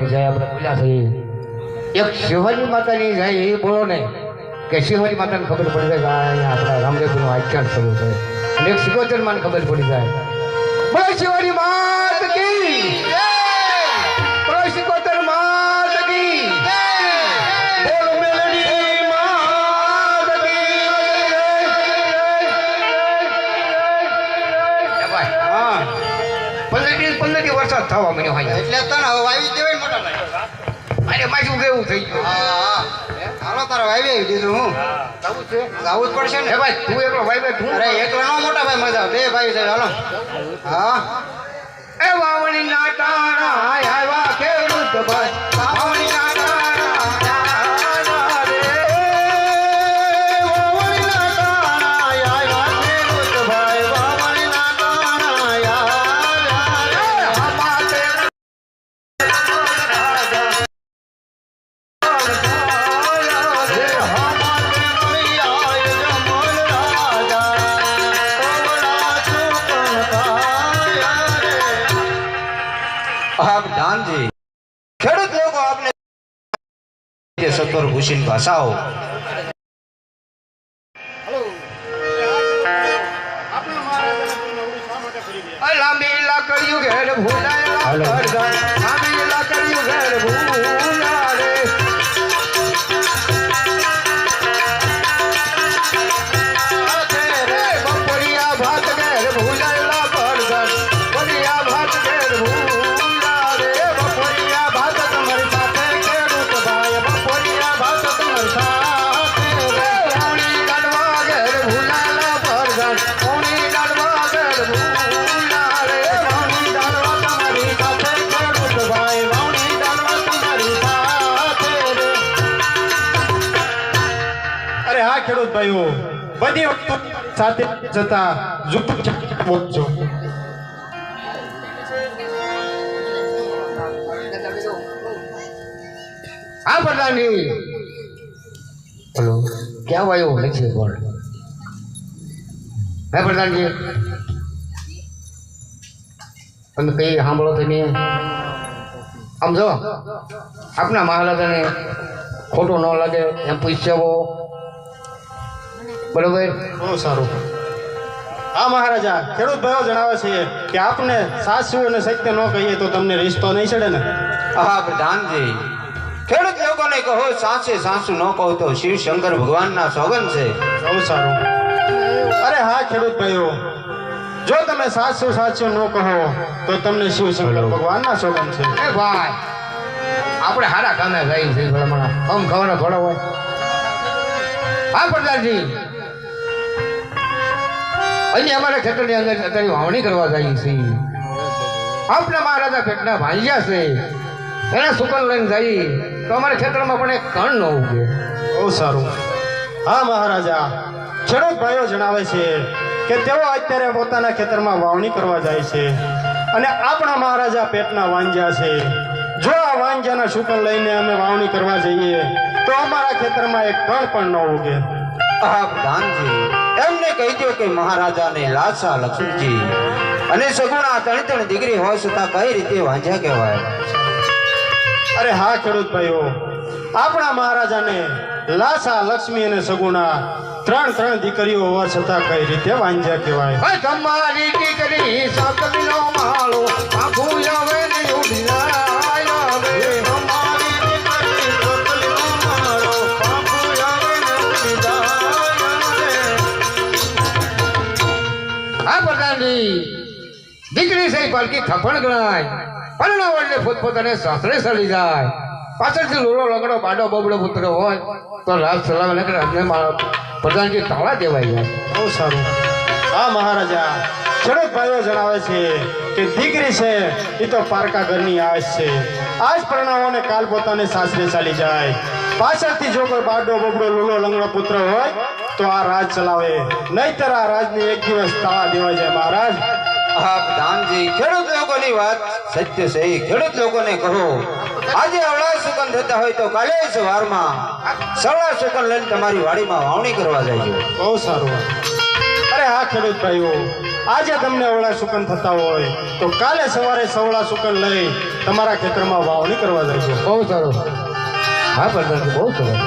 જાય આપણે બોલ્યા છીએ એક શિવાજી માતાની જાય એ બોલો ને કે શિવાજી માતાને ખબર પડી જાય કે અહીંયા આપણા રામદેવનું આખ્યાન શરૂ છે અને એક સિકોતર માં ખબર પડી જાય બોલો શિવાજી માત કી બોલો સિકોતર માત કી બોલો મેલડી માત કી હા 15 વરસાદ થવા મને હોય એટલે તને હવે વાવી દેવાય મોટા ભાઈ અરે મારું કેવું થઈ ગયું હા હાલો તારે વાવી આવી દીધું હું જવું છે જાવું જ પડશે ને ભાઈ તું એકલો ભાઈ તું અરે એકલો નો મોટા ભાઈ મજા બે ભાઈ છે હાલો હા એ વાવણી ના ટાણા આવ્યા ખેડૂત ભાઈ વાવણી ના ટાણા રે વાવણી ના ટાણા આવ્યા ખેડૂત ભાઈ વાવણી ના ટાણા આવ્યા માતે आप ध्यान जी खेडूत लोगों आपने सत्वर भूषण भाषाओ લાંબી લાકડીયું ઘેર ભૂલાયેલા ઘર લાંબી લાકડીયું ઘેર ભૂલા રે બપોરિયા ભાત ઘેર ભૂલાયેલા ઘર બપોરિયા ભાત ઘેર ભૂલા રે બપોરિયા ભાત તમારી સાથે ખેડૂત ભાઈ બપોરિયા ભાત તમારી સાથે રે ઓણી કાઢવા ઘેર ભૂલાયેલા ઘર ઓણી કાઢવા ઘેર ભૂલા રે ઓણી કાઢવા તમારી સાથે ખેડૂત ભાઈ ઓણી કાઢવા તમારી સાથે રે અરે હા ખેડૂત ભાઈઓ બધી વસ્તુ સાથે જતા જુઠ્ઠું બોલજો હા પ્રધાનજી હેલો ક્યાં વાયો નથી કોણ હે પ્રધાનજી તમે કઈ સાંભળો તમે આમ જો આપના મહારાજાને ખોટું ન લાગે એમ પૂછ્યો બરોબર બહુ સારું હા મહારાજા ખેડૂત ભાઈઓ જણાવે છે કે આપને સાચું અને સત્ય ન કહીએ તો તમને રિશ્તો નહીં ચડે ને હા પ્રધાનજી ખેડૂત લોકોને કહો સાચે સાચું ન કહો તો શિવ શંકર ભગવાનના સોગન છે બહુ સારું અરે હા ખેડૂત ભાઈઓ જો તમે સાચું સાચું ન કહો તો તમને શિવ શંકર ભગવાનના સોગન છે એ ભાઈ આપણે હારા કામે જઈએ છીએ ભલામણા કમ ખબર થોડો હોય હા પ્રધાનજી અહીં અમારા ખેતરની અંદર અત્યારે વાવણી કરવા જઈએ છીએ આપના મહારાજા પેટના ભાંજ્યા છે એના સુકન લઈને જઈએ તો અમારા ખેતરમાં પણ એક કણ ન ઉગે બહુ સારું હા મહારાજા ખેડૂત ભાઈઓ જણાવે છે કે તેઓ અત્યારે પોતાના ખેતરમાં વાવણી કરવા જાય છે અને આપણા મહારાજા પેટના વાંજ્યા છે જો આ વાંજ્યાના શુકન લઈને અમે વાવણી કરવા જઈએ તો અમારા ખેતરમાં એક કણ પણ ન ઉગે હા પ્રધાનજી એમને કહી દો કે મહારાજાને લાસા લક્ષ્મીજી અને સગુણા ત્રણ દીકરી હોય છતાં કઈ રીતે વાંઝ્યા કહેવાય અરે હા ખેડૂત ભાઈઓ આપણા મહારાજાને લાસા લક્ષ્મી અને સગુણા ત્રણ દીકરીઓ હોવા છતાં કઈ રીતે વાંજ્યા કહેવાય તમારી દીકરી સાકલીનો માળો આખું આવે ને ઉડી જાય તમારી દીકરી સાકલીનો માળો આખું આવે ને ઉડી જાય હા પ્રધાનજી દીકરી સહી પાલકી થપણ ગણાય પરણા વડે પોતપોતાને સાસરે ચડી જાય પાછળથી લોલો લગડો બાડો બબડો પુત્ર હોય તો રાજ સલાહ ને અમને પ્રધાનજી તાળા દેવાય જાય બહુ સારું હા મહારાજા ખેડૂત ભાઈઓ જણાવે છે કે દીકરી છે એ તો પારકા ઘરની આશ છે આજ પરણાવોને કાલ પોતાને સાસરે ચાલી જાય પાછળથી જો કોઈ બાડો બબડો લોલો લંગડો પુત્ર હોય તો આ રાજ ચલાવે નહીતર આ રાજને એક દિવસ તાળા દેવાય જાય મહારાજ હા પ્રધાનજી ખેડૂત લોકોની વાત સત્ય છે ખેડૂત લોકોને કહો આજે અવળા સુકન થતા હોય તો કાલે સવારમાં સવળા સુકન લઈને તમારી વાડીમાં વાવણી કરવા જાય બહુ સારું અરે હા ખેડૂત ભાઈઓ આજે તમને અવળા સુકન થતા હોય તો કાલે સવારે સવળા સુકન લઈ તમારા ખેતરમાં વાવણી કરવા જજો. બહુ સારું. હા પ્રધાનજી, બહુ સરસ.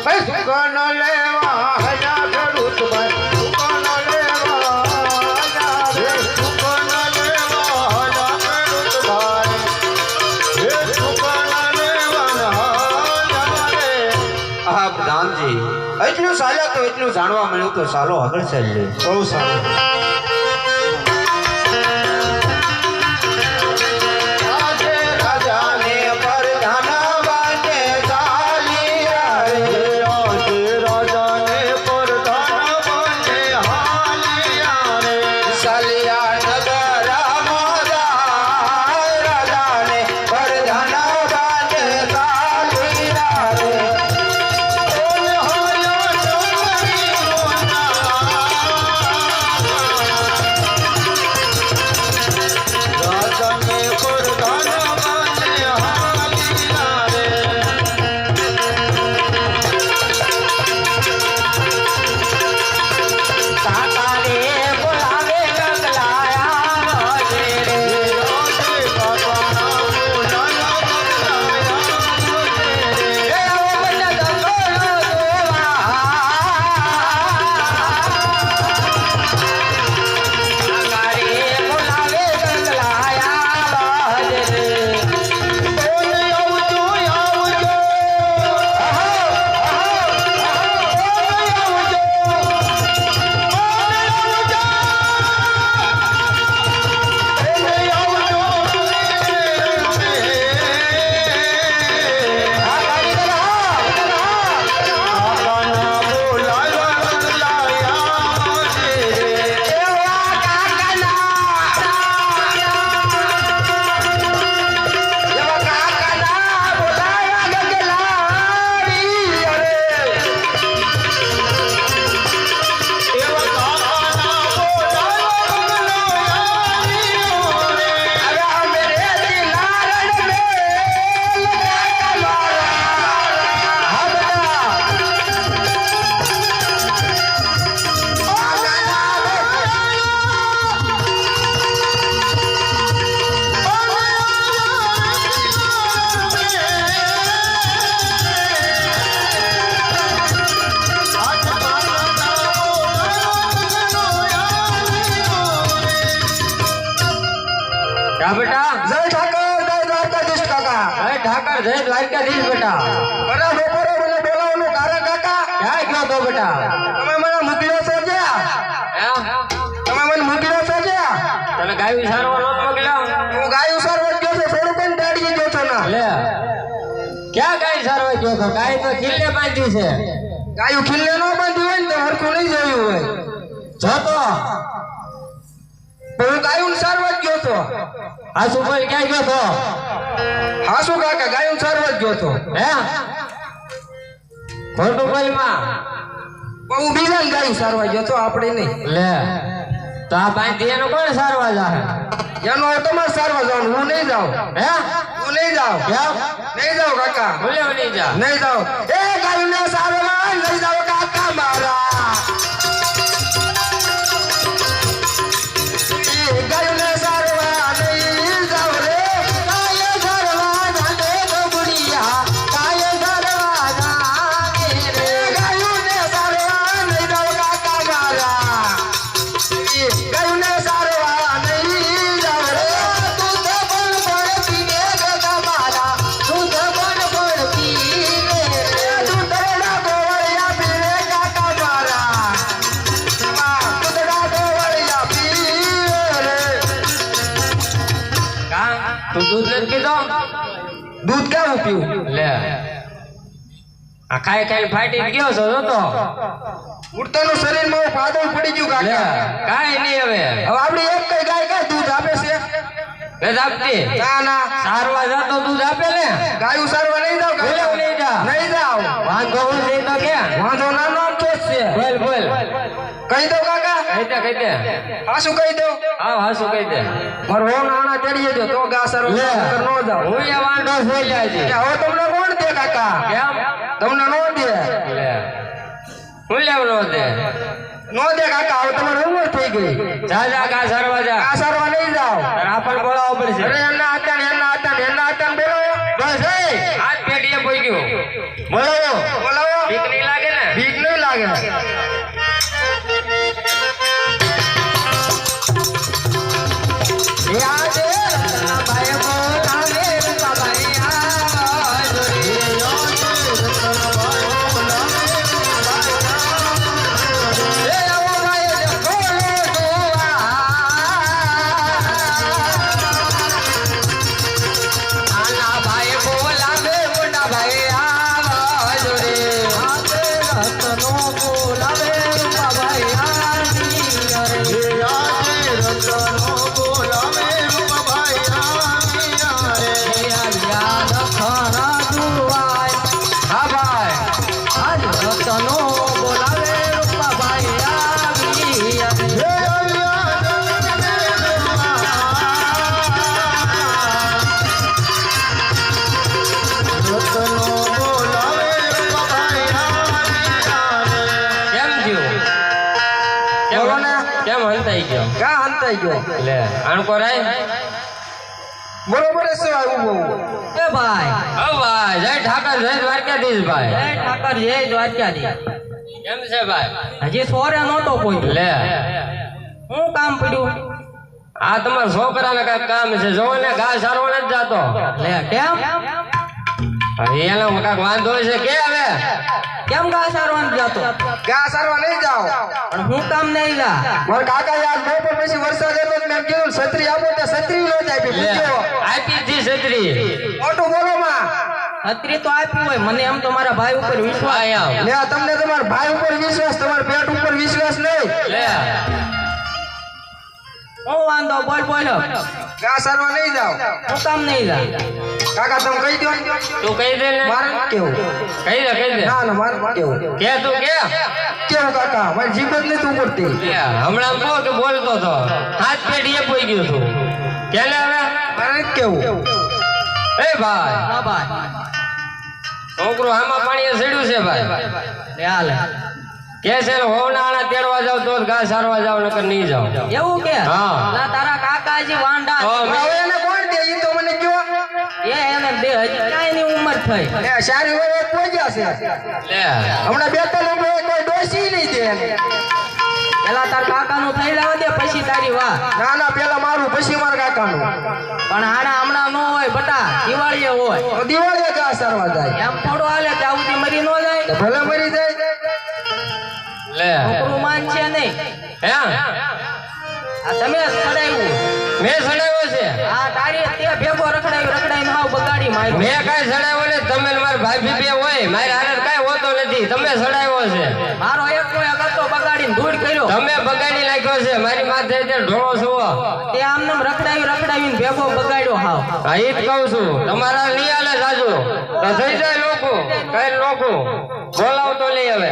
ભાઈ સુકન લેવા હયા ખેડૂત ભાઈ, સુકન લેવા હયા રે, સુકન લેવા હયા ખેડૂત ભાઈ, હે સુકન લેવા હયા રે. હા પ્રધાનજી, એટલું ચાલ્યા તો એટલું જાણવા મળ્યું તો ચાલો આગળ ચાલીએ. બહુ સારું. આજે રાજાને પરધાના બાને ચાલ્યા રે. આજે રાજાને પરધાન બને હાલ્યા રે. ચાલ્યા નગરમાં રાજાને પરધાના બાને ચાલ્યા રે. જા બેટા. જય ઠાકર, જય દ્વારકાધીશ કાકા. જય ઠાકર, જય દ્વારકાધીશ બેટા. બરા બપોરે મને બોલાવવાનું કારણ કાકા, ક્યાં ગયો તો બેટા? તમે મને મોકલ્યો છો જ્યાં, એમ? તમે મને મોકલ્યો છો જ્યાં. તને ગાય વિચારવા નહોતો મોકલ્યો? હું ગાય ઉસારવા ગયો છું, થોડું પણ દાડીએ ગયો છો ના. લે, ક્યાં ગાય સારવા ગયો તો? ગાય તો ખીલે બાંધી છે. ગાયું ખીલ્લે ન બાંધી હોય ને તો હરખું નહીં જોયું હોય. જતો પણ હું ગાયું સારવા ગયો છો. આ સુપર ક્યાં ગયો તો? હા શું કાકા, ગાયું સારવા ગયો છો. હે કોટુકલમાં? પણ હું બીજા ગાયું સારવા ગયો છો, આપણે નહીં. લે, તો આ બાંધી એનો કોણ સારવા જાહે? એનો તમારે સારવા જવાનું, હું નહીં જાઉં. હે હું નહીં જાઉં. કેમ? નહીં જાઉં કાકા, બોલે નહીં જા. નહીં જાઉં. એ ગાયું ને સારવા લઈ જાઓ કાકા મારા. એ ગાયું ને સારવા લઈ જાઓ રે. કાય સારવા જાને ગોબડિયા, કાય સારવા જાને રે. એ ગાયું ને સારવા લઈ જાઓ કાકા મારા. એ ગાયું ને સારવા લઈ જાઓ રે. દૂધ પણ પીને ગગા મારા, દૂધ પણ પીને રે. દૂધડા ગોવળિયા પીવે કાકા મારા. દૂધડા ગોવળિયા પીવે રે. કા તું દૂધ નથી પીતો? દૂધ કેવું પીવું? લે, આ ખાઈ ખાઈ ફાટી ગયો છો તો. ઉડતાનું શરીરમાં પાદળ પડી ગયું લે, કાકા. કાઈ નહીં હવે. હવે આપણી એક કઈ ગાય કઈ દૂધ આપે છે? વેદ આપતી. ના ના, સારવા જાતો દૂધ આપે ને. ગાયું સારવા નહીં જાવ બોલે કાકા. નહીં જા. નહીં જાવ. વાંધો નહીં તો કે. વાંધો નાનો આપતો જ છે. બોલ બોલ. કહી દઉં કાકા? કહી દે કહી દે. હા શું કહી દઉં? હા હા શું કહી દે. મારો હોન આણા તેડીએ જો તો ગા સારવા લે. ન જાવ. હું એ વાંધો થઈ જાય છે. હવે તમને કોણ દે કાકા? કેમ? તમને નો દે. લે, હું લેવનો દે. નો દે કાકા હવે તમારી ઉંમર થઈ ગઈ જા જા ઘાસ હારવા જા ઘાસ હારવા નહીં જાઓ તારે આપણને બોલાવવો પડશે અરે એમના હતા ને બોલો બસ એ હાથ પેટીએ પોઈ ગયો બોલાવો બીક નહીં લાગે ને ભીખ નહીં લાગે યાદ ભાઈ બોલાવે બાબાઈ આજો રે કેમ હંતાઈ ગયો કા હંતાઈ ગયો લે આણકો રાય બરોબર છે આવું એ ભાઈ ઓ ભાઈ જય ઠાકર જય દ્વારકાધીશ ભાઈ જય ઠાકર જય દ્વારકાધીશ કેમ છે ભાઈ હજી સોરે નહોતો કોઈ લે હું કામ પડ્યું આ તમારા છોકરાને કઈ કામ છે જોવો ને ઘાસ હારવા નથી જાતો લે કેમ એનો કાંઈક વાંધો છે કે હવે કેમ ઘાસ હારવાનું જતો ઘાસ હારવા નહીં જાઓ પણ હું કામ નહીં જા મારા કાકા યાદ બપોર પછી વરસાદ હતો તો મેં કીધું છત્રી આપો તો છત્રી નો જાય લે પૂછ્યો આપી દી છત્રી મોટું બોલો માં છત્રી તો આપી હોય મને એમ તો મારા ભાઈ ઉપર વિશ્વાસ આયા લે તમને તમારા ભાઈ ઉપર વિશ્વાસ તમારા પેટ ઉપર વિશ્વાસ નહીં લે હું વાંધો બોલ બોલ ઘાસ હારવા નહીં જાઓ હું કામ નહીં જા કાકા તમે કહી દો તું કહી દે ને મારે કેવું કહી દે ના ના મારે કેવું કે તું કે કેવું કાકા મારી જીભ જ નથી ઉપડતી લે હમણાં કહો કે બોલતો તો હાથ પેઢીએ પોઈ ગયો છું કે લે હવે મારે નથી કેવું એ ભાઈ હા ભાઈ છોકરો આમાં પાણીએ ચડ્યું છે ભાઈ લે હાલે કે છે ને હોવના આણા તેડવા જાવ તો જ ઘાસ હારવા જાવ નકર નહીં જાવ એવું કે હા. ના તારા કાકાજી વાંડા તો હવે એને કોણ દે ઈ તો મને કયો એ એને બે હજી કાંઈ ની ઉંમર થઈ લે સારી હોય એક પહોંચ્યા છે લે હમણાં બે ત્રણ લોકો કોઈ ડોસી નહીં દે એને. પેલા તાર કાકાનું થઈ જવા દે પછી તારી વાત ના ના પેલા મારું પછી મારા કાકાનું પણ આડા હમણાં ન હોય બટા દિવાળીએ હોય તો દિવાળીએ ઘાસ હારવા જાય એમ થોડું હાલે ત્યાં સુધી મરી ન જાય તો ભલે મરી જાય લે છોકરું માન છે નહીં હે આ તમે ચડાવ્યું મેં સડાવ્યો છે આ તારી તે ભેગો રખડાઈને હાવ બગાડી માર્યો મેં કાંઈ સડાવ્યો ને તમે ને મારા ભાઈ બીબી હોય મારી હારે કાંઈ હોતો નથી તમે સડાવ્યો છે મારો એક હતો બગાડીને ધૂળ કર્યો તમે બગાડી નાખ્યો છે મારી માથે અત્યારે ઢોળો છો તે આમને રખડાવીને ભેગો બગાડ્યો હાવ હા એ જ કહું છું તમારા લઈ આલે જાજુ તો થઈ જાય લોકો કઈ લોકો બોલાવ તો લઈ હવે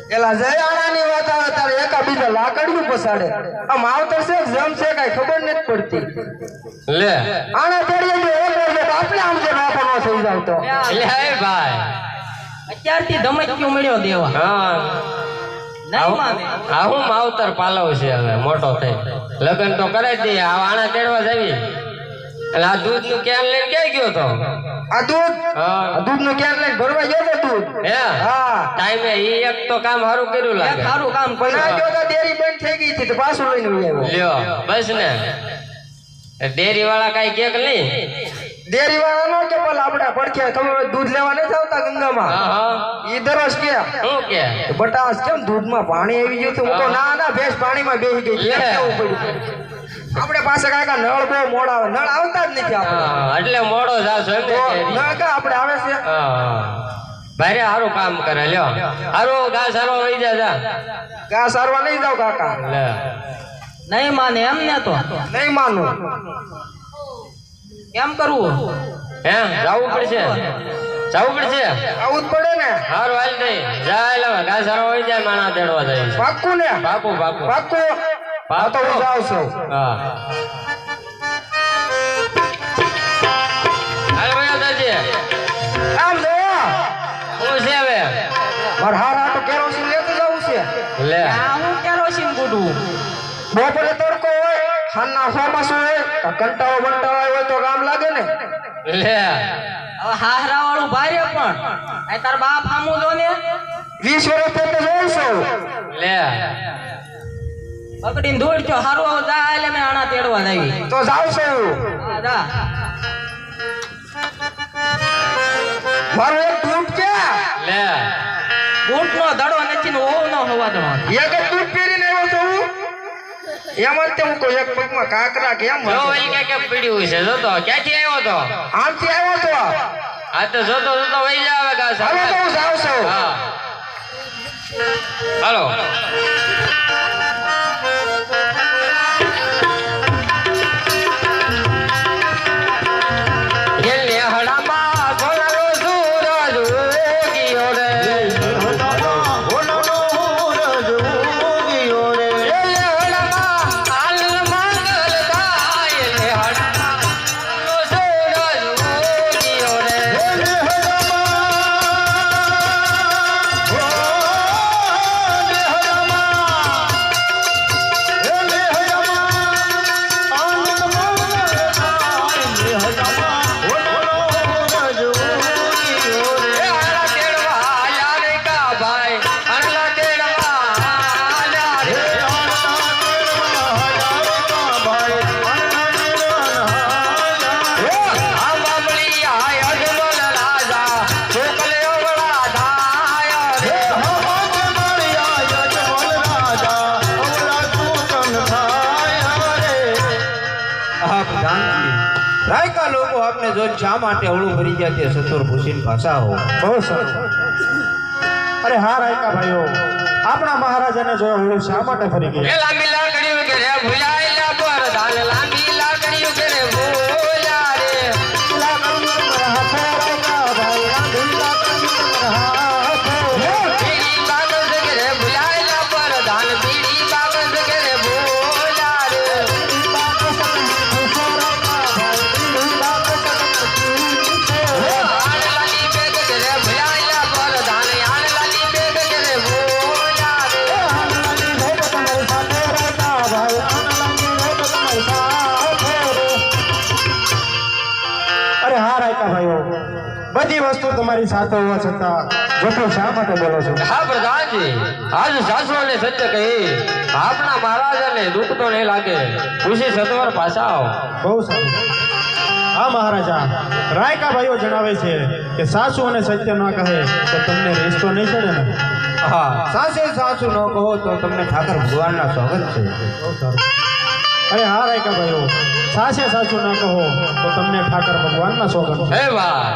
પેલા જયાણાની વાત આવે તારે એકા બીજા લાકડિયું પસાડે આ માવતર છે જમ છે કઈ ખબર નથી પડતી લે આણા તેડીએ જો એક વર્ષે તો આપણે આમ જે નાખો ન થઈ જાવ તો લે હે ભાઈ અત્યારથી ધમકીઓ મળ્યો દેવા હા નહીં માને આ હું માવતર પાલવ છે હવે મોટો થઈ લગ્ન તો કરાઈ દઈએ આ આણા તેડવા જાવી એટલે આ દૂધ નું કેન લઈને ક્યાં ગયો તો આ દૂધ હા નું ક્યાં લઈને ભરવા ગયો તો દૂધ હે હા ટાઈમે ઈ એક તો કામ સારું કર્યું એક લાગે સારું કામ પણ આ કર્યું જો તો ડેરી બંધ થઈ ગઈ હતી તો પાછું લઈને આવ્યો લ્યો બસ ને ડેરી વાળા કઈ કેક નહીં ડેરી વાળા નો કે પેલા આપડા પડખે તમે દૂધ લેવા નથી આવતા ગંગામાં હા હા ઈ દરરોજ કે શું કે બટાસ કેમ દૂધમાં પાણી આવી ગયું હતું હું કહું, ના ના ભેંસ પાણીમાં બેસી ગઈ લે. કેમ કેવું પડ્યું આપણે પાસે કાકા નળ બહુ મોડા આવે નળ આવતા જ નથી આપણે હા એટલે મોડો જાશો એમ ને તો ડેરી? નળ કા આપણે આવે છે હા ભાઈ સારું કામ કરે લ્યો સારું ઘાસ સારો લઈ જા ઘાસ સારવા નહીં જાવ કાકા લે નહીં માને એમ ને તો નહીં માનું કેમ કરવું હે જવું પડશે આવું જ પડે ને સારું હાલ દઈ જાય લે ઘાસ સારો હોય જાય માણા તેડવા જાય છે. પાક્કું ને પાકું પાકું પાક્કું હા તો હું જાઉં છું હા હાલ ભાઈ દાદી આમ જો હું છે હવે મારે હાર હાટો કેરોસીન લેતો જવું છે લે ખાના ચોમાસું હોય કંટાળો બંટાળો આવ્યો હોય તો કામ લાગે ને. લે હવે હાહરા વાળું ભારે પણ આ તાર બાપ હામું જો ને 20 વર્ષ થઈને જોઉં છું. લે પકડીને દોડ છો હારું આવ જા એટલે મેં આણા તેડવા જાવી તો જાઉં છું. હા, જા મારો એક બૂટ ક્યાં? લે બૂટ નો દડો નથી ને ઓવ નો હોવા દો એક જ બૂટ પહેરીને આવ્યો તો હું. એમ જ તે હું કોઈ એક પગમાં કાકરા કેમ જો હતો? વઈ કે પીડ્યું છે જોતો ક્યાંથી આવ્યો તો આમથી આવ્યો તો. આ તો જોતો જોતો વઈ જાવે કા હવે તો હું જાઉં છું. હા હાલો એલે હડામાં ભોલાનો સૂરજ ઉગ્યો રે એલે હડામાં હાલ મંગલ થાય એલે હડામાં ભોલાનો સૂરજ ઉગ્યો રે રાયકા લોકો આપને જો શા માટે અવળું ભરી ગયા તે સતુર ભૂષિન ભાષા હો બહુ સરસ. અરે હા રાયકા ભાઈઓ, આપણા મહારાજાને જોયા હું શા માટે ફરી એ ગયા? લાંબી લાકડીઓ કે રે ભૂલાયેલા પર દાન લાંબી લાકડીઓ કે રે ભૂલા રે બીડી બાગસ કે રે ભૂલાયેલા પર દાન બીડી બાગસ કે રે ભૂલા રે આણ લાલી બેગ કે રે ભૂલાયેલા પર દાન આણ લાલી બેગ કે રે ભૂલા રે અરે હા રાયકા ભાઈઓ, બધી વસ્તુ તમારી સાથે હોવા છતાં જોતો શા માટે બોલો છો? હા પ્રધાનજી આજ સાસુને સત્ય કહી આપણા મહારાજાને દુઃખ તો નહીં લાગે ખુશી સત્વર પાછા આવો બહુ સારું. હા મહારાજા, રાયકા ભાઈઓ જણાવે છે કે સાસુ અને સત્ય ન કહે તો તમને રેસ તો નહીં ચડે ને? હા સાસે સાસુ ન કહો તો તમને ઠાકર ભગવાનના સ્વાગત છે બહુ સારું. અરે હા રાયકા ભાઈઓ, સાસે સાસુ ન કહો તો તમને ઠાકર ભગવાનના સોગંદ છે. હે વાહ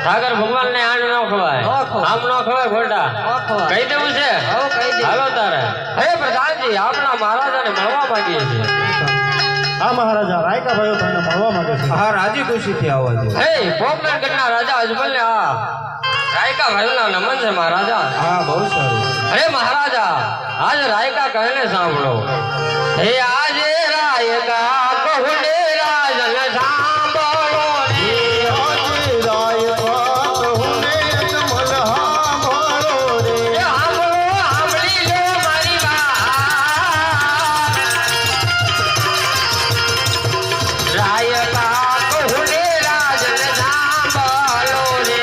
ઠાકર ભગવાનને આણ ન ખવાય ન ખવાય. આમ ન ખવાય ખોટા ન ખવાય. કહી દેવું છે હો કહી દે હાલો તારે હે પ્રધાનજી આપણા મહારાજાને મળવા માંગીએ છીએ હા મહારાજા, રાયકા ભાઈઓ તમને મળવા માંગે છે. હા રાજી ખુશીથી આવો છો હે પોપનગઢના રાજા અજમલને આ રાયકા ભાઈઓના નમન છે મહારાજા હા બહુ સારું અરે મહારાજા આજ રાયકા કહેને સાંભળો હે આજે રાયકા કહુને રાજન સાંભળો રે એ સાંભળો સાંભળી લે મારી વાત રાયકા કહુને રાજન સાંભળો રે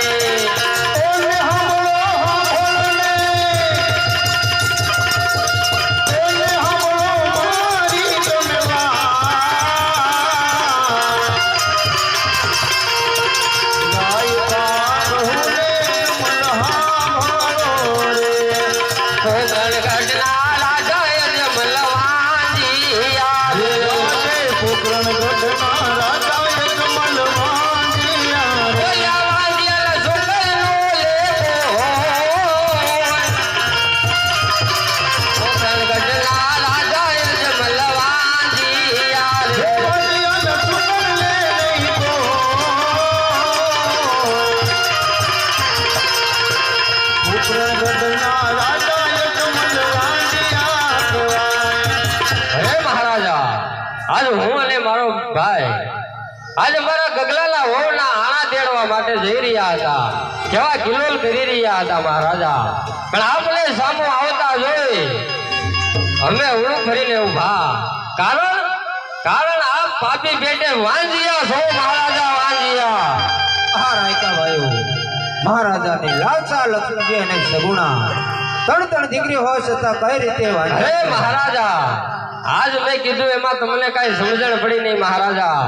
ગઢના રાજા યજમલવાજી આવે બોલ્યા વાંદિયાલા સુકરનો લેવો ગઢના રાજા યજમલવાજી આવે હે મહારાજા આજ હું અને મારો ભાઈ આજે મારા ગગલાના વહુના આણા તેડવા માટે જઈ રહ્યા હતા કેવા કિલોલ કરી રહ્યા હતા મહારાજા પણ આપણે સામો આવતા જોઈ અમે ઉડું ફરીને ઊભા કારણ કારણ આપ પાપી પેટે વાંજિયા છો મહારાજા વાંજિયા. આ રાયકા ભાઈઓ મહારાજાની લાલસા લક્ષ્મીજી અને સગુણા ત્રણ દીકરી હોય છતાં કઈ રીતે વાંચે? હે મહારાજા, આજ મેં કીધું એમાં તમને કઈ સમજણ પડી નહીં મહારાજા.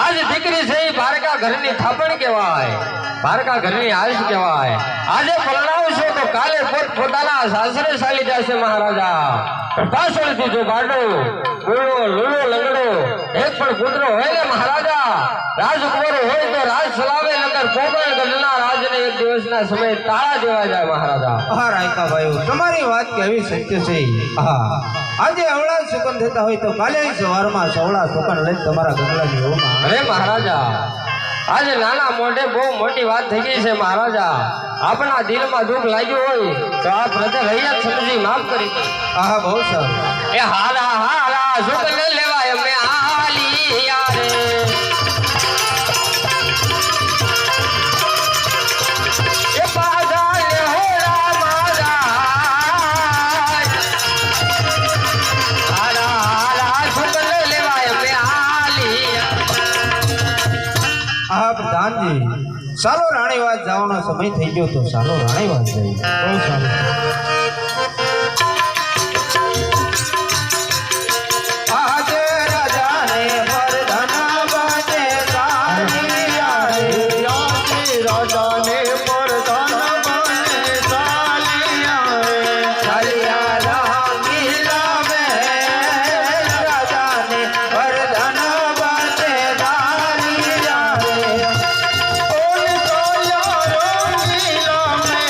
આજ દીકરી છે એ પારકા ઘરની થાપણ કહેવાય, પારકા ઘરની આયુષ કહેવાય. આજે પરણાવશો તો કાલે પોતાના સાસરે ચાલી જશે મહારાજા. પાછળથી જો ગાડો ગોળો લૂલો લંગડો એક પણ પુત્ર હોય ને મહારાજા, રાજકુંવર હોય તો રાજ ચલાવે, નકર પોકરણ ગઢના રાજને એક દિવસના સમય તાળા દેવા જાય મહારાજા. હા રાયકા ભાઈઓ તમારી વાત કેવી સત્ય છે. હા આજે અવળા સુકન થતા હોય તો કાલે સવારમાં સવળા સુકન લઈને તમારા ગંગલાની ઓમાં. અરે મહારાજા, આજે નાના મોઢે બહુ મોટી વાત થઈ ગઈ છે મહારાજા. આપણા દિલમાં દુઃખ લાગ્યું હોય તો આપ હૃદય હૈયા સમજી માફ કરી દો. હા બહુ સારું. એ હારા હારા સુકન લેવાય અમે આલિયા રે. એ પાજા લે હોરા માજા. હારા હારા સુકન લેવાય અમે આલિયા. હા પ્રધાનજી ચાલો રાણીવાસ જવાનો સમય થઈ ગયો તો ચાલો રાણીવાસ જઈએ. બહુ સારું. આજે રાજાને વરદાન બાજે કાલિયા રે. રાજાને પરદાન બને ચાલિયા રે. ચાલિયા રામી રામે રાજાને વરદાન બાજે કાલિયા રે. ઓલ ચાલ્યા રોમી રામે.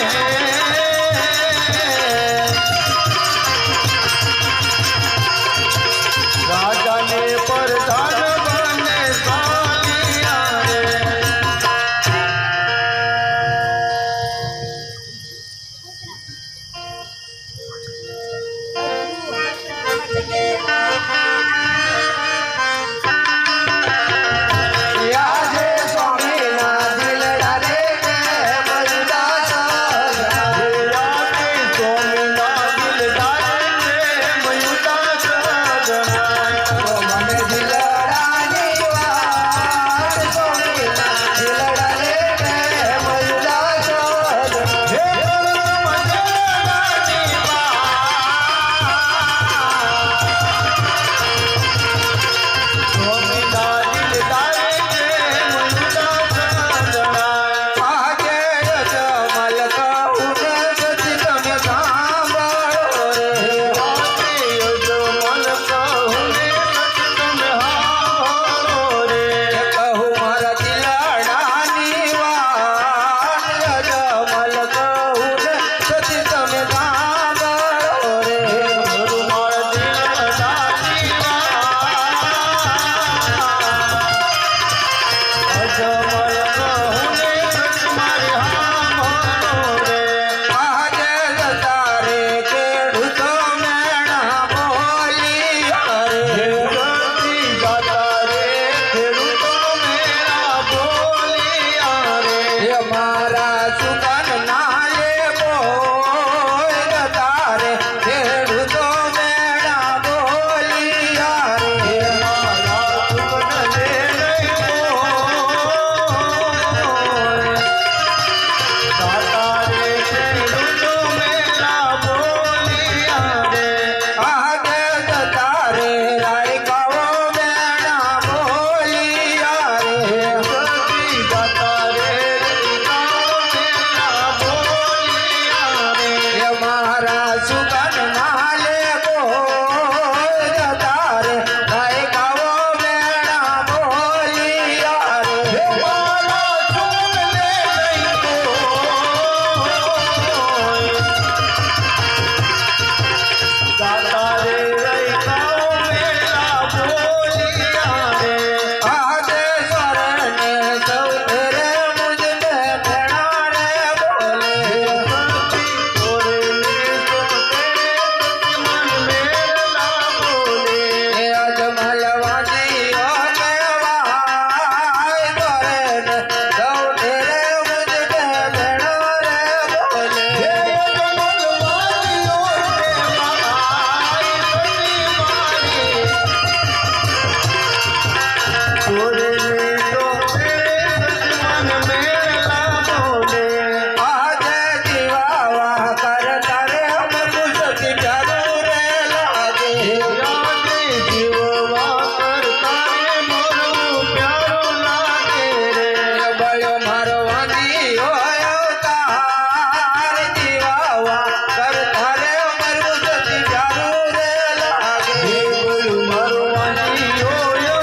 બળ્યો મારો વાંધી હોય અવતાર જીવાવા કરતા રે મરું જતી પ્યારું રે લાગે બોલું મારો વાંધી હોય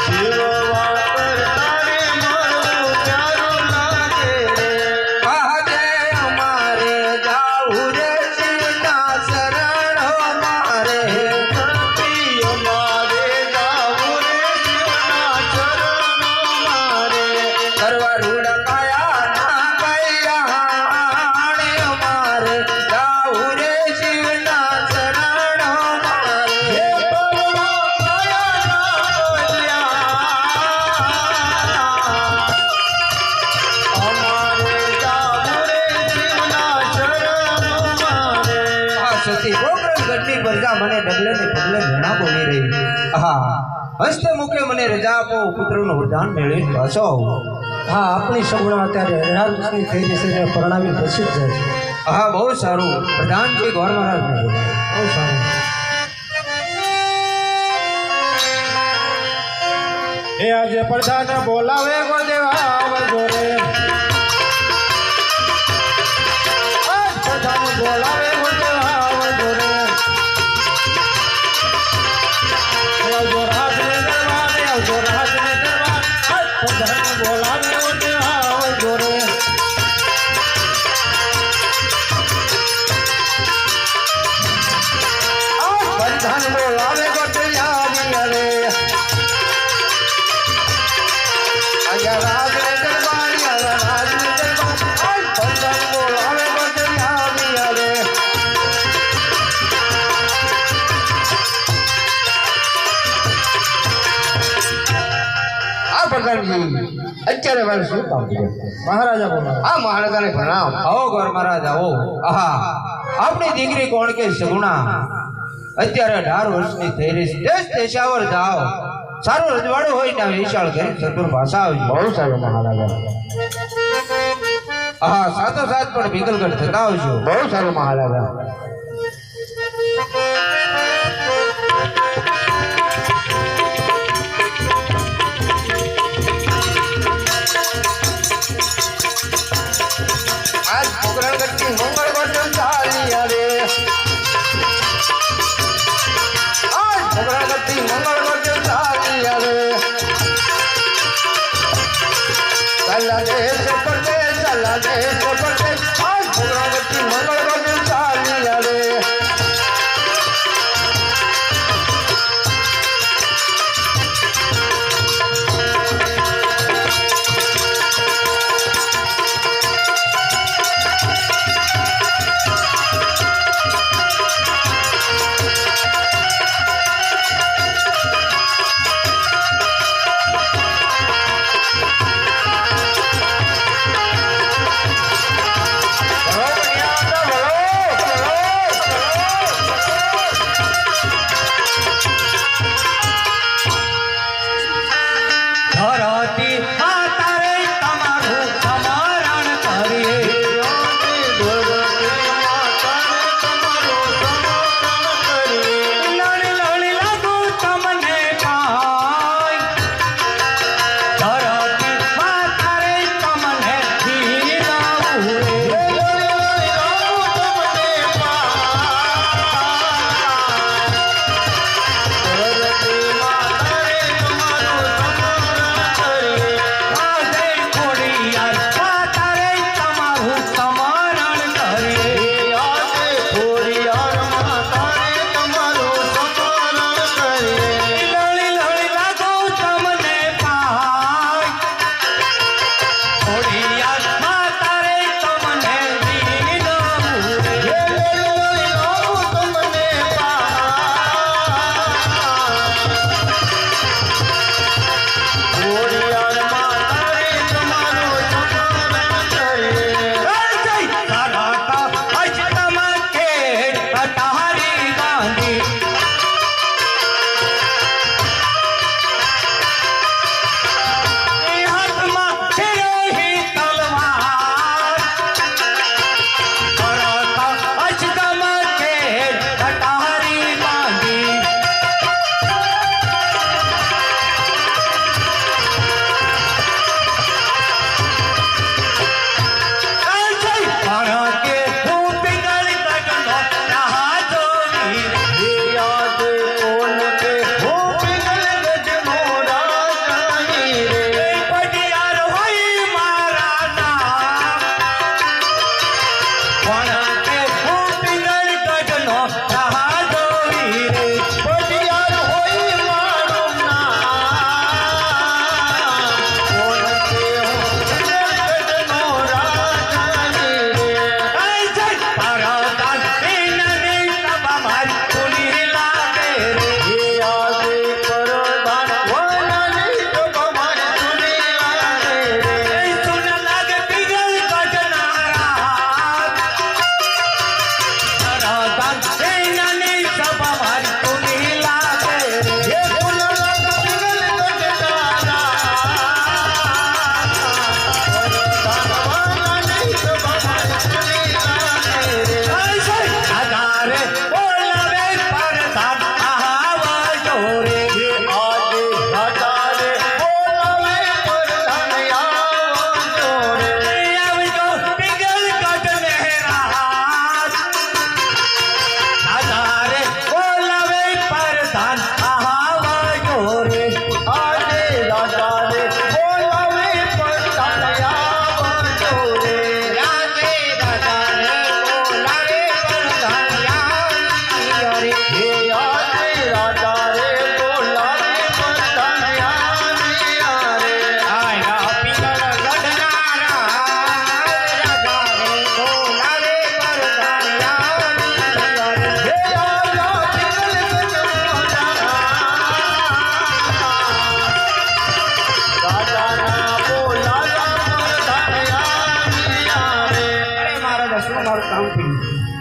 જીવવા કરતા રે મારું પ્યારું લાગે રે. આજે અમારે જાવું રે શિવના શરણો મારે ધરતી અમારે જાવું રે શિવના ચરણો મારે. કરવા રૂડા કાયા ના કૈયાણે અમારે જાવું રે શિવના શરણો મારે હે પરમા માયાના બોલ્યા. અમારે જાવું રે શિવના ચરણો મારે. આ સતી ગોકર્ણગઢની પ્રજા મને ડગલે ને પગલે ઘણા બોલી રહી હા હસ્તે મુખે મને રજા આપો પુત્રનું વરદાન મેળવી પાછો આવું હા આપણી સગુણા અત્યારે રામકૃષ્ણની થઈ જશે એટલે પરણાવી પછી જ જાય છે. હા બહુ સારું પ્રધાનજી ગોર મહારાજને બોલાવો. બહુ સારું. હે આજે પ્રધાન બોલાવે ગોદેવા આવજો રે. આજ પ્રધાન બોલાવે ગોદેવા આવજો રે. આવજો રાજને દરબારે, આવજો રાજને દરબારે. આજ પ્રધાન બોલાવે ગોદેવા આવજો રે. આજ પ્રધાન બોલાવે ગોદેવા આવ્યા રે. આજા રાજને દરબાર, આજા રાજને દરબાર. આજ પ્રધાન બોલાવે ગોદેવા આવ્યા રે. આ પ્રધાનજી અત્યારે મારે શું કામ છે? મહારાજા બોલો. આ મહારાજાને પ્રણામ. આવો ગોર મહારાજ આવો આહા આપણી દીકરી કોણ કે સગુણા અત્યારે 18 વર્ષની થઈ રહી છે દેશ દેશાવર જાઓ સારું રજવાડું હોય ને વિશાળ કરી ચતુર ભાષા આવજો બહુ સારું મહારાજા. હા સાથો સાથ પણ ભીગલગઢ થતા આવજો બહુ સારું મહારાજા. આજ પોકરણગઢથી મંગળ વચન ચાલી આવે. આજ પોકરણગઢથી મંગળ વચન ચાલી આવે. ચાલા દેશ પરદેશ, ચાલા દેશ પરદેશ. આજ પોકરણગઢથી મંગળ વચન ચાલી આવે.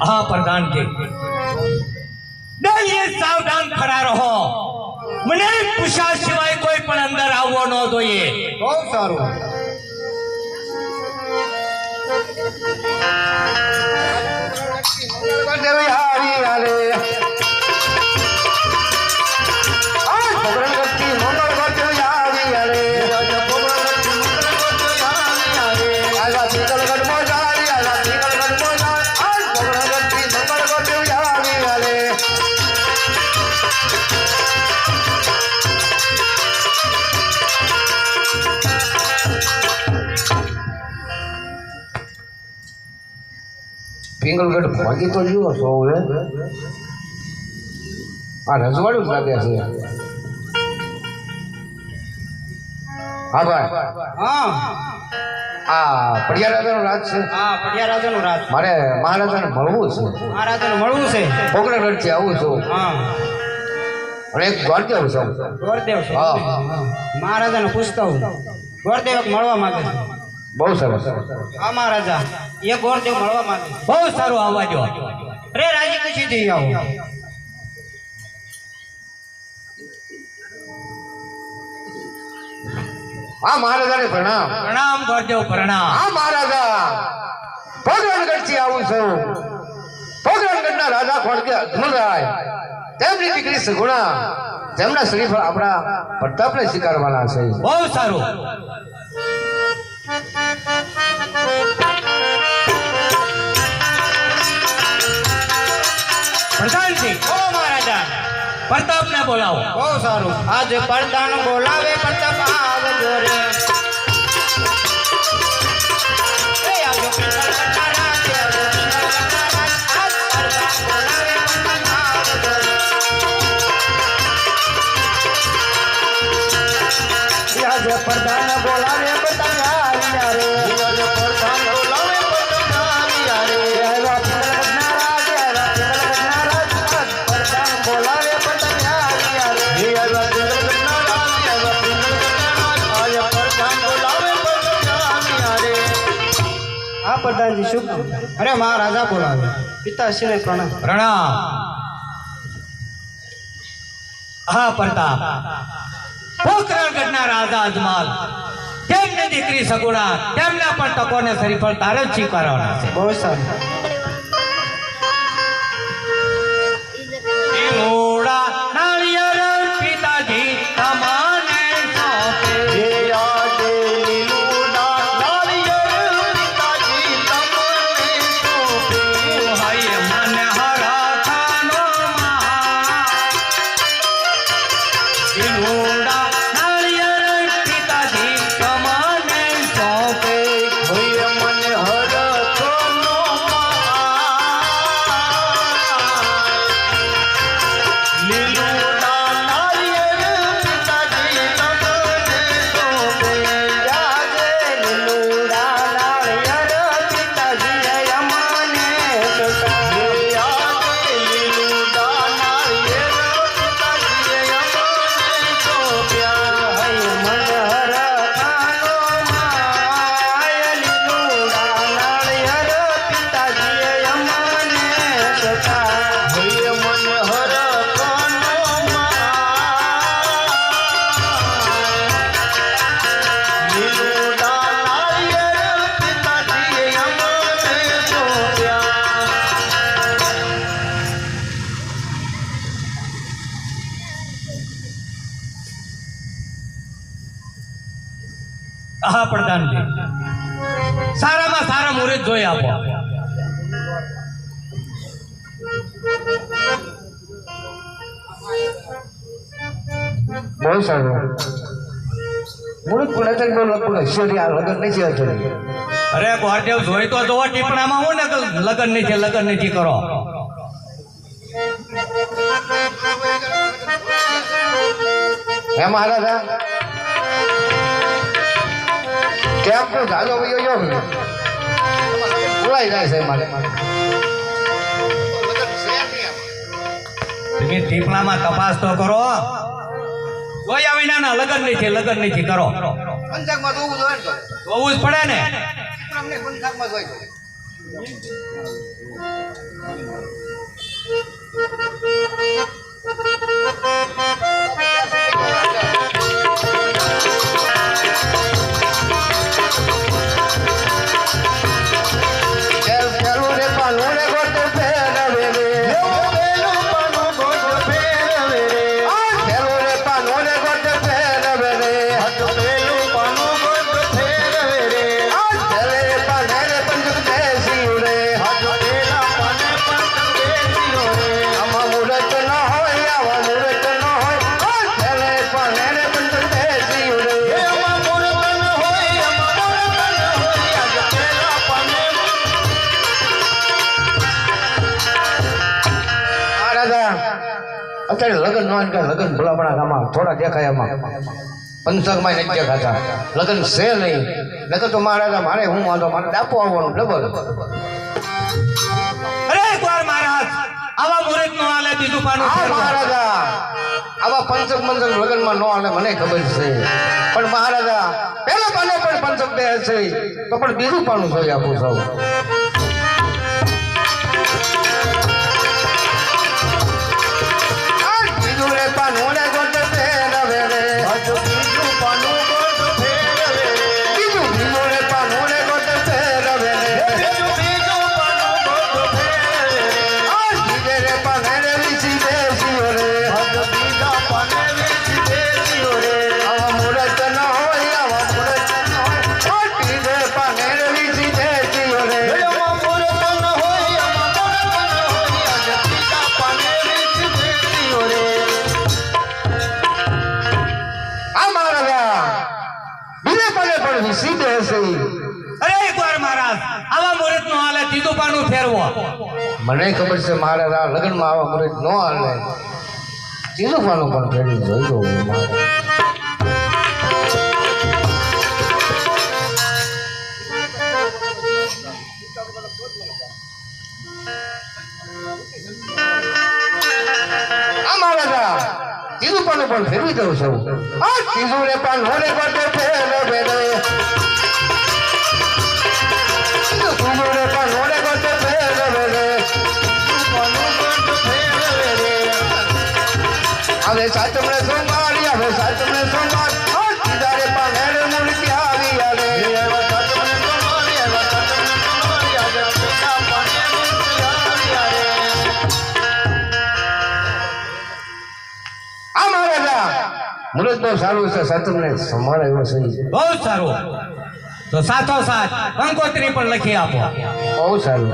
હા પ્રધાનજી ડેલી સાવધાન ખડા રહો મને પૂછ્યા સિવાય કોઈ પણ અંદર આવવો ન જોઈએ બહુ સારું દેવી આવી આલે આ ભગવાન કરતી મંગળ કરતી આવી આલે ભગવાન કરતી મંગળ કરતી આવી આલે આલા તીકલગઢ મોજારી આલા તીકલગઢ મોજારી આ ભગવાન કરતી મંગળ કરતી આવી આલે પિંગલગઢ ભાગી તો જુઓ છો હવે આ રજવાડું જ લાગે છે હા ભાઈ હા આ પડિયા રાજાનું રાજ છે હા પડિયા રાજાનું રાજ મારે મહારાજાને મળવું છે મહારાજાને મળવું છે પોકરણગઢથી આવું છું હા અને એક દ્વારકા છું ગોરદેવ છે હા. મહારાજાને પૂછતા હું ગોરદેવ મળવા માંગે છે બહુ સરસ હા મહારાજા એ ગોરદેવ મળવા માંગે છે બહુ સારું આવવા દો રે રાજી ખુશીથી આવો હા મહારાજાને પ્રણામ પ્રણામ કરજો પ્રણામ હા મહારાજા પોકરણગઢથી આવું છું પોકરણગઢના રાજા ખોડકે અધમરાય તેમની દીકરી સગુણા તેમના શ્રીફળ આપણા પ્રતાપને સ્વીકારવાના છે બહુ સારું પ્રધાનજી બોલો મહારાજા પ્રતાપને બોલાવો બહુ સારું આજ પ્રધાન બોલાવે પ્રતાપ આવજો રે એ આવજો પિંગલગઢના રાજ, આવજો પિંગલગઢના રાજ. આજ પ્રધાન બોલાવે પ્રતાપ આવજો રે. આજે પ્રધાન બોલાવે પ્રધાન આવ્યા રે આજે પ્રધાન બોલાવે પ્રધાન આવ્યા રે આવ્યા પિંગલગઢના રાજ આવ્યા પિંગલગઢના રાજ પ્રધાન બોલાવે પ્રધાન આવ્યા રે આવ્યા પિંગલગઢના રાજ આવ્યા પિંગલગઢના રાજ આજે પ્રધાન બોલાવે પ્રધાન આવ્યા રે હા પ્રધાનજી શું કામ? અરે મહારાજા બોલાવે પિતાશ્રીને પ્રણામ પ્રણામ હા પ્રતાપ પોકરણગઢના રાજા અજમાલ તેમની દીકરી સગુણા તેમના પણ તકોને શ્રીફળ તારે જ સ્વીકારવાના છે બહુ સારું લીલોડા નાળિયેર પિતાજી તમને સોંપે. હે આજે લીલુડા નાળિયેર પિતાજી તમને સોંપે હાય મને હરાખાનો મહાન. લીલોડા નાળિયેર પિતાજી તમને સોંપે. હોય મને હરખનો લીલુડા નાળિયેર પિતાજી તમને સોંપે આજે લીલુડા નાળિયેર પિતાજી અમને સોંપે આજે લીલુડા નાળિયેર પિતાજી અમને સોંપ્યા હૈ મને હરખાનો માય લીલુડા નાળિયેર પિતાજી અમને સોંપ્યા હૈ મને હરખાનો લીલુડા નાળિયેર પિતાજી અમને સોંપ્યા હા પ્રધાનજી સારામાં સારા મુહૂર્ત જોઈ આપો બહુ સારું મુરત પુણે તક બોલ લગભગ ઐશ્વર્ય આ લગન નથી ઐશ્વર્ય અરે ગોરદેવ જોઈ તો જોવો ટીપણામાં હું ને તો લગન નથી કરો હે મહારાજા કેમ કો જાજો વયો યો બોલાઈ જાય છે મારે તમે ટીપણામાં તપાસ તો કરો જોયા વિનાના લગન નથી કરો પંચાકમાં જોવું જોઈએ ને જોવું જ પડે ને પેલું રે પાનું રે ગોટ ફેરવે રે પેલું પાનું ગોટ ફેરવે રે પેલું રે પાનું રે ગોટ ફેરવે રે પેલું પાનું ગોટ ફેરવે રે પેલે રે પાને રે પંચક દેશી રે પેલા પાને પંચક દેશીઓ રે આમાં મુરત ન હોય આવા મુરત ન હોય પેલે પાને રે પંચક દેશી રે એમાં મુરતન હોય આજે પેલા પાને મહારાજા અત્યારે લગ્ન નો કે લગ્ન ભલામણા ગામમાં થોડા દેખાય એમાં પંચકમાં નથી દેખાતા લગ્ન છે નહીં લગ્ન તો મહારાજા મારે હું વાંધો મારે ડાપો આવવાનું ડબલ અરે એકવાર મહારાજ આવા મુહૂર્ત નો હાલે બીજું પાનું હા ફેરવો. મહારાજા આવા પંચક મંચક લગ્નમાં ન હાલે મને ખબર છે પણ મહારાજા પેલા પાને પણ પંચક દે છે તો પણ બીજું પાનું જોઈ આપું સૌ બીજું રે પાનું રે ગોટ ફેરવે રે બીજું પાનું ગોટ ફેરવે રે બીજું રે પાનું રે ગોટ ફેરવે રે બીજું પાનું ગોટ ફેરવે રે બીજે રે પાને રે વિસી દેશીઓ રે બીજા પાને વેચી દેશીઓ રે આવા મુરત ન હોય આવા મુરત ન હોય બીજે પાને રે વિસી દેશીઓ રે એમાં મુરતન હોય આજે બીજા પાને વેચી દેશીઓ રે આ મહારાજા બીજે પાને પણ વિસી દેશી અરે એકવાર મહારાજ આવા મુહૂર્ત નો હાલે બીજું પાનું ફેરવો. મને ખબર છે મહારાજા લગ્નમાં આવા મુરત ન હાલે ત્રીજું પાનું પણ ફેરવી જોઈ દઉં મહારાજ આ મહારાજા ત્રીજું પાનું પણ ફેરવી દઉં છું આ ત્રીજું રે પાન હોરે ગોટે ફેરવે રે ત્રીજું રે પાન હોરે ગોટે ફેરવે રે પાનું ગોટ ફેરવે રે હવે સાચમણે સોમવારી હવે સાચમણે સોમવાર ત્રીજા રે પાન હેરે મૂર્તિ આવી આલે એવા સાતમને તમારી આજે બીજા પાને વેચી આવ્યા રે આ મહારાજા મુરત બહુ સારું છે સાચમણે સોમવાર આવ્યો છે બહુ સારું. તો સાથો સાથ કંકોત્રી પણ લખી આપો. બહુ સારું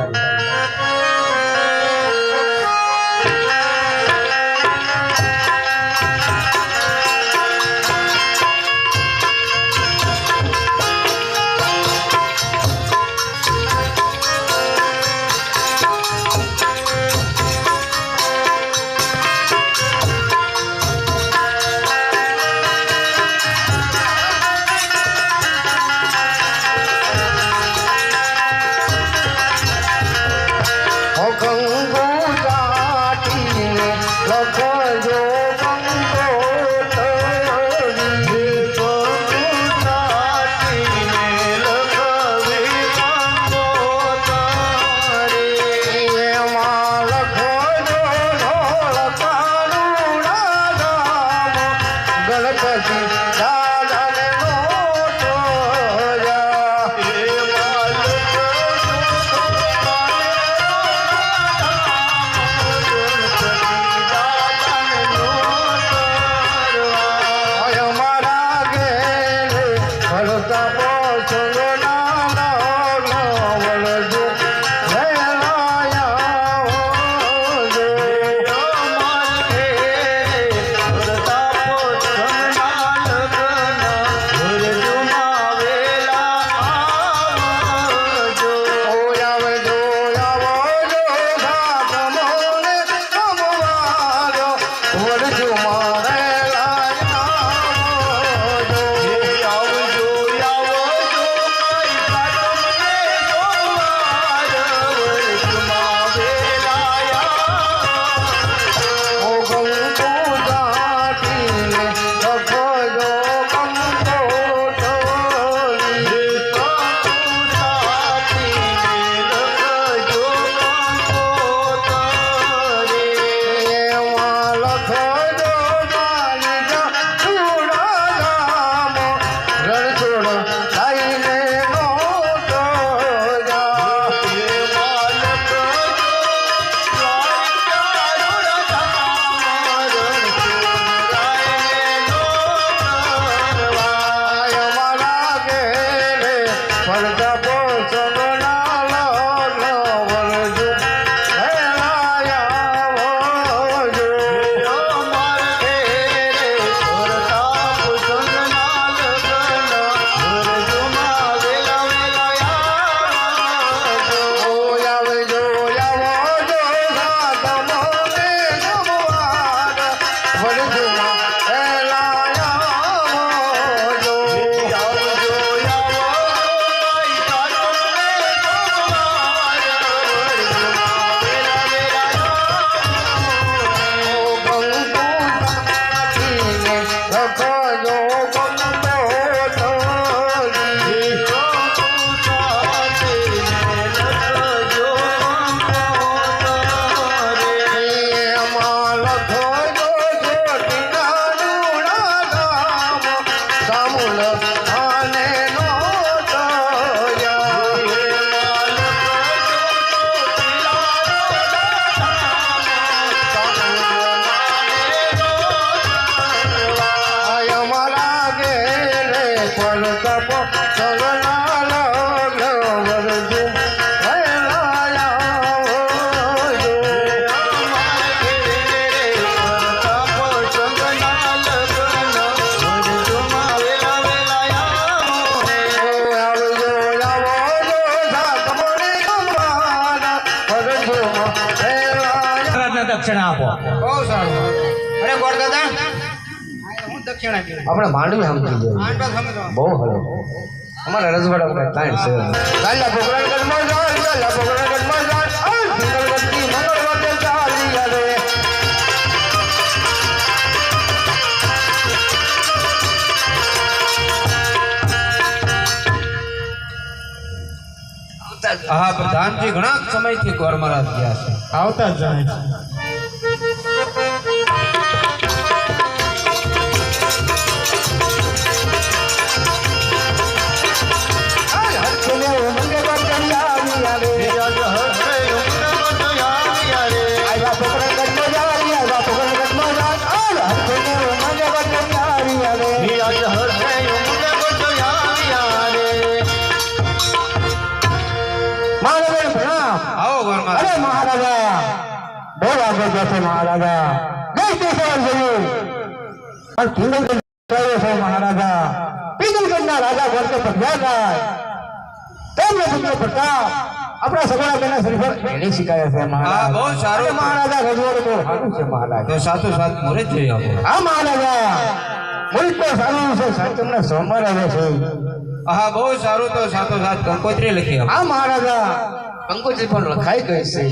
પરતપ સગના લગ્ન વરજુ મહારાજને દક્ષિણા આપો. બહુ સારું. અરે ગોળ દાદા હું દક્ષિણા પીવું. આપણે માંડવી સમજી જાય માંડવા સમજો. બહુ હલો અમારા રજવાડા કાંઈ છે ગાલા ભોગરાગઢમાં જાન ગાલા ભોગરાગઢમાં જાન આ મંગળવતી મંગળવતી ચાલી આવે હા પ્રધાનજી ઘણા સમયથી ગોર મહારાજ ગયા છે. આવતા જ જાય છે. આવો ગોર મહારાજ. અરે મહારાજા બહુ આગળ જશે મહારાજા જય કેશવ જયું પણ કિંગલગંજ કયો છે મહારાજા પિંગલગંજના રાજા વર્ષે પધ્યા જાય તેમને પુત્ર પ્રતાપ આપણા સગડા બેના શ્રીફળ એની શિકાય છે હા મહારાજ બહુ સારું. મહારાજા રજવાડું બહુ સારું છે મહારાજ તો સાચું સાચ મોરે જ જોઈ આપો. હા મહારાજા મુલ્ક તો સારું છે તમને સોમવાર આવે છે હા બહુ સારું. તો સાચું સાચ કંકોત્રી લખી આપો. હા મહારાજા કંકોત્રી પણ લખાઈ ગઈ છે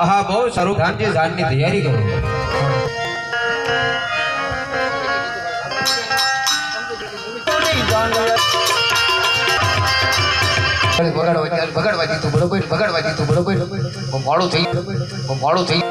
હા બહુ સારું. પ્રધાનજી જાનની તૈયારી કરો. બગાડવા દીધું બરોબર મોડું થઈ